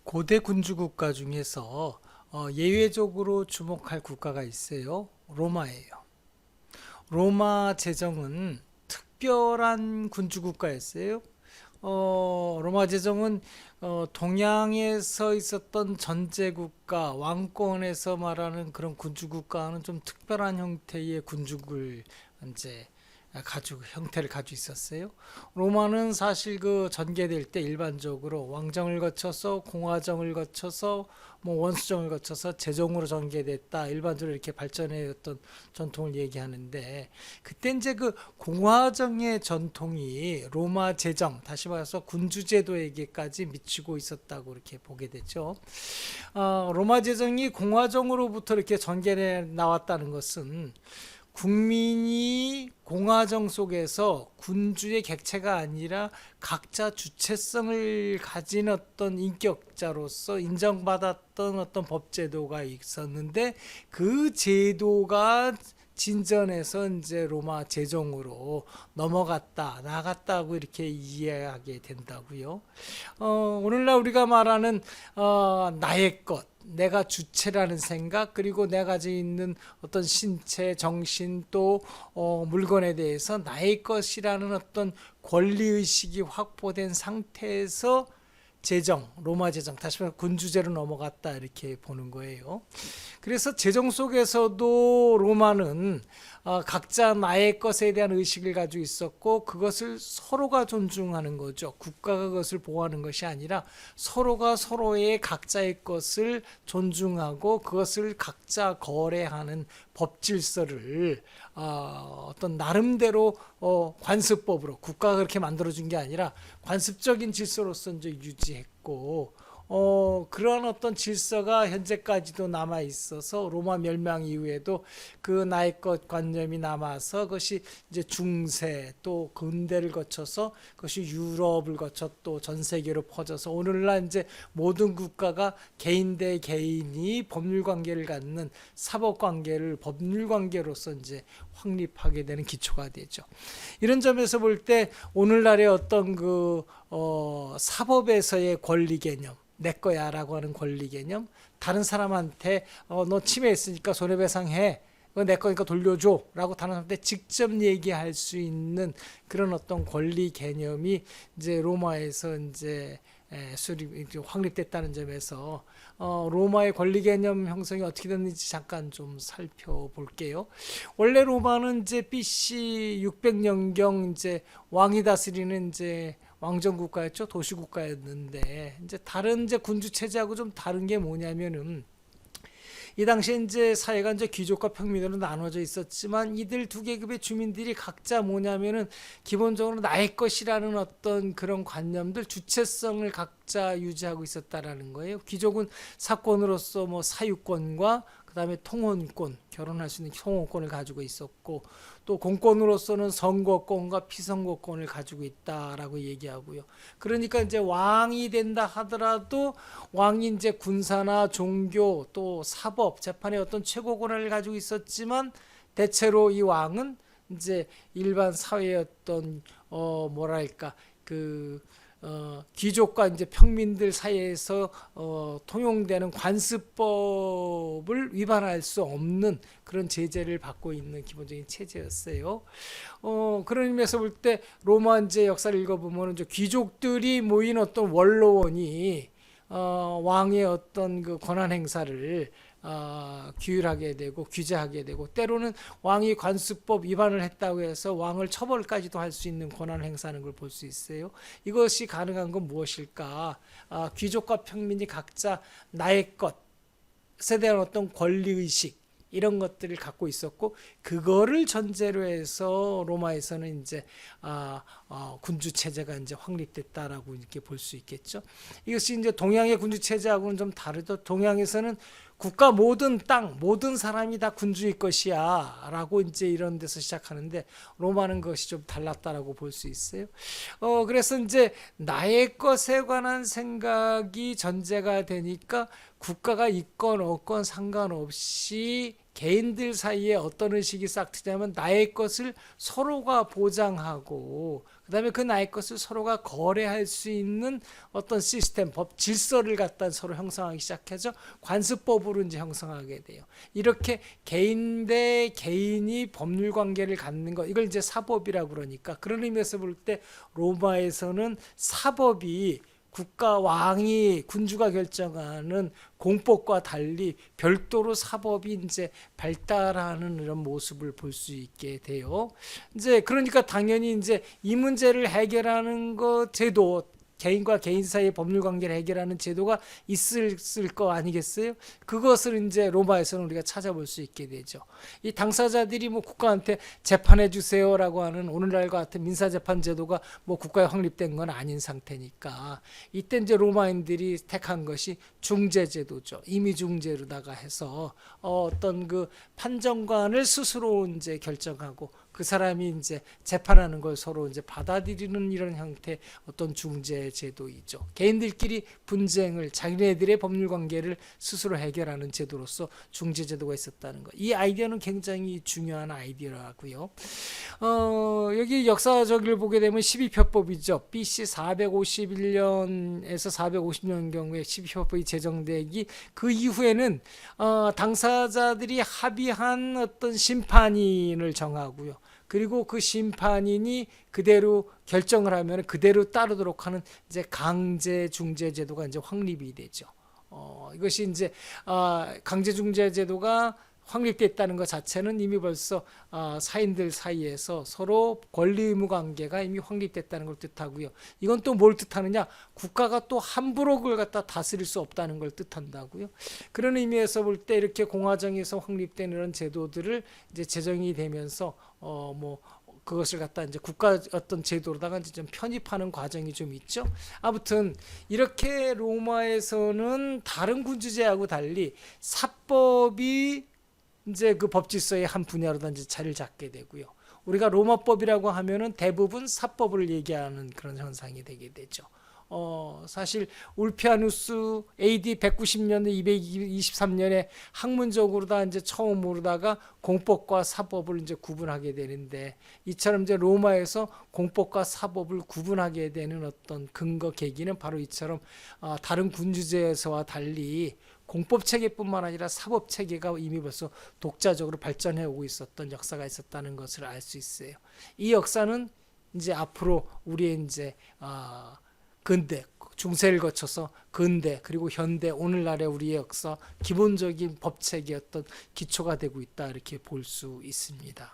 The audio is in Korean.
고대 군주 국가 중에서 예외적으로 주목할 국가가 있어요. 로마예요. 로마 제정은 특별한 군주 국가였어요. 로마 제정은 동양에서 있었던 전제 국가, 왕권에서 말하는 그런 군주 국가는 좀 특별한 형태의 군주국을 이제 형태를 가지고 있었어요. 로마는 사실 그 전개될 때 일반적으로 왕정을 거쳐서 공화정을 거쳐서 뭐 원수정을 거쳐서 제정으로 전개됐다. 일반적으로 이렇게 발전해왔던 전통을 얘기하는데, 그때 이제 그 공화정의 전통이 로마 제정, 다시 말해서 군주제도에게까지 미치고 있었다고 이렇게 보게 되죠. 로마 제정이 공화정으로부터 이렇게 전개해 나왔다는 것은 국민이 공화정 속에서 군주의 객체가 아니라 각자 주체성을 가진 어떤 인격자로서 인정받았던 어떤 법제도가 있었는데, 그 제도가 진전해서 이제 로마 제정으로 넘어갔다, 나갔다고 이렇게 이해하게 된다고요. 오늘날 우리가 말하는 나의 것, 내가 주체라는 생각, 그리고 내가 가지고 있는 어떤 신체, 정신, 또 물건에 대해서 나의 것이라는 어떤 권리의식이 확보된 상태에서 제정, 로마 제정, 다시 말해 군주제로 넘어갔다 이렇게 보는 거예요. 그래서 제정 속에서도 로마는 각자 나의 것에 대한 의식을 가지고 있었고, 그것을 서로가 존중하는 거죠. 국가가 그것을 보호하는 것이 아니라 서로가 서로의 각자의 것을 존중하고 그것을 각자 거래하는 법 질서를 어떤 나름대로 관습법으로, 국가가 그렇게 만들어준 게 아니라 관습적인 질서로서 이제 유지했고, 그런 어떤 질서가 현재까지도 남아 있어서 로마 멸망 이후에도 그 나의 것 관념이 남아서 그것이 이제 중세 또 근대를 거쳐서 그것이 유럽을 거쳐 또 전 세계로 퍼져서 오늘날 이제 모든 국가가 개인 대 개인이 법률 관계를 갖는 사법 관계를 법률 관계로서 이제 확립하게 되는 기초가 되죠. 이런 점에서 볼 때 오늘날의 어떤 그 사법에서의 권리 개념, 내 거야 라고 하는 권리 개념, 다른 사람한테 너 침해했으니까 손해배상해, 내 거니까 돌려줘 라고 다른 사람한테 직접 얘기할 수 있는 그런 어떤 권리 개념이 이제 로마에서 이제 확립됐다는 점에서 로마의 권리 개념 형성이 어떻게 됐는지 잠깐 좀 살펴볼게요. 원래 로마는 이제 BC 600년경 이제 왕이 다스리는 이제 왕정 국가였죠. 도시 국가였는데, 이제 다른 이제 군주 체제하고 좀 다른 게 뭐냐면은, 이 당시에 이제 사회가 이제 귀족과 평민으로 나눠져 있었지만, 이들 두 계급의 주민들이 각자 뭐냐면은 기본적으로 나의 것이라는 어떤 그런 관념들, 주체성을 각자 유지하고 있었다라는 거예요. 귀족은 사권으로서 뭐 사유권과 그다음에 통혼권, 결혼할 수 있는 통혼권을 가지고 있었고, 또 공권으로서는 선거권과 피선거권을 가지고 있다라고 얘기하고요. 그러니까 이제 왕이 된다 하더라도 왕이 이제 군사나 종교 또 사법 재판의 어떤 최고 권한을 가지고 있었지만, 대체로 이 왕은 이제 일반 사회의 어떤 뭐랄까 그 귀족과 이제 평민들 사이에서 통용되는 관습법을 위반할 수 없는 그런 제재를 받고 있는 기본적인 체제였어요. 그런 의미에서 볼 때 로마 이제 역사를 읽어보면 이제 귀족들이 모인 어떤 원로원이 왕의 어떤 그 권한 행사를 규율하게 되고 규제하게 되고, 때로는 왕이 관습법 위반을 했다고 해서 왕을 처벌까지도 할 수 있는 권한을 행사하는 걸 볼 수 있어요. 이것이 가능한 건 무엇일까? 귀족과 평민이 각자 나의 것에 대한 어떤 권리의식, 이런 것들을 갖고 있었고, 그거를 전제로 해서 로마에서는 이제 군주 체제가 이제 확립됐다라고 이렇게 볼 수 있겠죠. 이것이 이제 동양의 군주 체제하고는 좀 다르죠. 동양에서는 국가 모든 땅, 모든 사람이 다 군주의 것이야 라고 이제 이런 데서 시작하는데, 로마는 그것이 좀 달랐다라고 볼 수 있어요. 그래서 이제 나의 것에 관한 생각이 전제가 되니까 국가가 있건 없건 상관없이 개인들 사이에 어떤 의식이 싹 트냐면 나의 것을 서로가 보장하고 그다음에 그 나의 것을 서로가 거래할 수 있는 어떤 시스템, 법 질서를 갖다 서로 형성하기 시작하죠. 관습법으로 이제 형성하게 돼요. 이렇게 개인 대 개인이 법률 관계를 갖는 것, 이걸 이제 사법이라고 그러니까 그런 의미에서 볼 때 로마에서는 사법이 국가 왕이 군주가 결정하는 공법과 달리 별도로 사법이 이제 발달하는 이런 모습을 볼 수 있게 돼요. 이제 그러니까 당연히 이제 이 문제를 해결하는 것 제도, 개인과 개인 사이의 법률 관계를 해결하는 제도가 있을 거 아니겠어요? 그것을 이제 로마에서는 우리가 찾아볼 수 있게 되죠. 이 당사자들이 뭐 국가한테 재판해 주세요라고 하는 오늘날과 같은 민사재판 제도가 뭐 국가에 확립된 건 아닌 상태니까 이때 이제 로마인들이 택한 것이 중재 제도죠. 임의중재로다가 해서 어떤 그 판정관을 스스로 이제 결정하고 그 사람이 이제 재판하는 걸 서로 이제 받아들이는 이런 형태 어떤 중재 제도이죠. 개인들끼리 분쟁을 자기네들의 법률 관계를 스스로 해결하는 제도로서 중재 제도가 있었다는 것. 이 아이디어는 굉장히 중요한 아이디어라고요. 여기 역사적을 보게 되면 12표법이죠. BC 451년에서 450년 경우에 12표법이 제정되기 그 이후에는 당사자들이 합의한 어떤 심판인을 정하고요. 그리고 그 심판인이 그대로 결정을 하면 그대로 따르도록 하는 이제 강제 중재 제도가 이제 확립이 되죠. 이것이 이제 강제 중재 제도가 확립됐다는 것 자체는 이미 벌써 사인들 사이에서 서로 권리 의무 관계가 이미 확립됐다는 걸 뜻하고요. 이건 또 뭘 뜻하느냐? 국가가 또 함부로 그걸 갖다 다스릴 수 없다는 걸 뜻한다고요. 그런 의미에서 볼 때 이렇게 공화정에서 확립된 이런 제도들을 이제 제정이 되면서 그것을 갖다 이제 국가 어떤 제도로다가 이제 좀 편입하는 과정이 좀 있죠. 아무튼 이렇게 로마에서는 다른 군주제하고 달리 사법이 이제 그 법질서의 한 분야로 이제 자리를 잡게 되고요. 우리가 로마법이라고 하면은 대부분 사법을 얘기하는 그런 현상이 되게 되죠. 사실 울피아누스 AD 190년에 223년에 학문적으로다 이제 처음으로다가 공법과 사법을 이제 구분하게 되는데 이처럼 이제 로마에서 공법과 사법을 구분하게 되는 어떤 근거 계기는 바로 이처럼 다른 군주제에서와 달리 공법 체계뿐만 아니라 사법 체계가 이미 벌써 독자적으로 발전해 오고 있었던 역사가 있었다는 것을 알 수 있어요. 이 역사는 이제 앞으로 우리의 이제 근대, 중세를 거쳐서 근대 그리고 현대 오늘날의 우리의 역사 기본적인 법 체계의 어떤 기초가 되고 있다 이렇게 볼 수 있습니다.